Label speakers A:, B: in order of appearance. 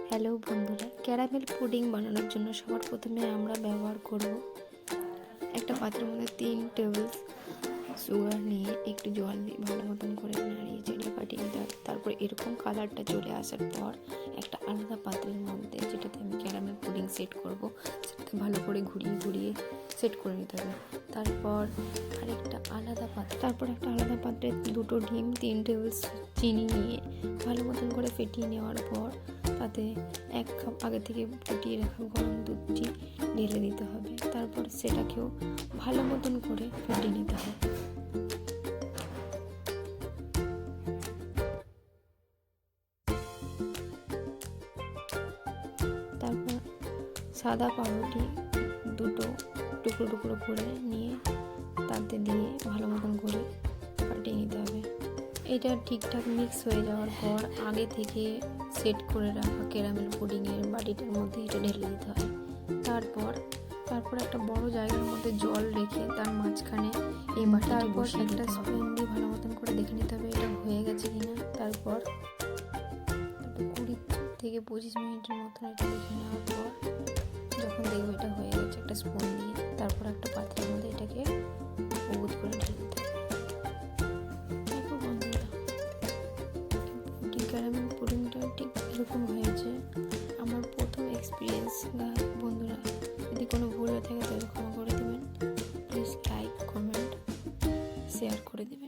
A: Hello বন্ধুরা, caramel pudding বানানোর জন্য সবার প্রথমে আমরা ব্যবহার করব একটা পাত্রের মধ্যে 3 টেবিল সুগার নিয়ে একটু জল দিয়ে ভালো মতন করে নাড়িয়ে চেড়ে ফাটিয়ে নিতে হবে। তারপর এরকম কালারটা চলে আসার পর একটা আলাদা পাত্রের মধ্যে, যেটাতে আমি ক্যারামেল পুডিং সেট করব, সেটাতে ভালো করে ঘুরিয়ে ঘুরিয়ে সেট করে নিতে হবে। তারপর একটা আলাদা পাত্রে 2টো ডিম, 3 টেবিল চিনি নিয়ে ভালো মতন করে ফেটিয়ে নেওয়ার পর তাতে 1 কাপ আগে থেকে ফুটিয়ে রাখা গরম দুধটি ঢেলে দিতে হবে। তারপর সেটাকেও ভালো মতন করে ফুটিয়ে নিতে হবে। তারপর সাদা পাউরুটি 2টো টুকরো টুকরো করে নিয়ে তাতে দিয়ে ভালো মতন করে ফাটিয়ে নিতে হবে। এটা ঠিকঠাক মিক্স হয়ে যাওয়ার পর আগে থেকে সেট করে রাখা ক্যারামেল পুডিংয়ের বাটিটার মধ্যে এটা ঢেলে দিতে হবে। তারপর একটা বড় জায়গার মধ্যে জল রেখে তার মাঝখানে এই বাটিটা বসিয়ে একটা স্পুন দিয়ে ভালো মতন করে দেখে নিতে হবে এটা হয়ে গেছে কিনা। তারপর 20 থেকে 25 মিনিটের মতন এটা দেখে নেওয়ার পর যখন দেখবো এটা হয়ে গেছে, একটা স্পুন দিয়ে তারপর একটা পাত্রের মধ্যে এটাকে উবুত করে ঢেলে দিতে হবে। দেখো বন্ধুরা, ক্যারামেল পুডিংটা ঠিক এরকম হয়েছে। আমার প্রথম এক্সপিরিয়েন্স। বন্ধুরা, যদি কোনো ভুল হয়ে থাকে তাহলে ক্ষমা করে দেবেন। প্লিজ লাইক, কমেন্ট, শেয়ার করে দেবেন।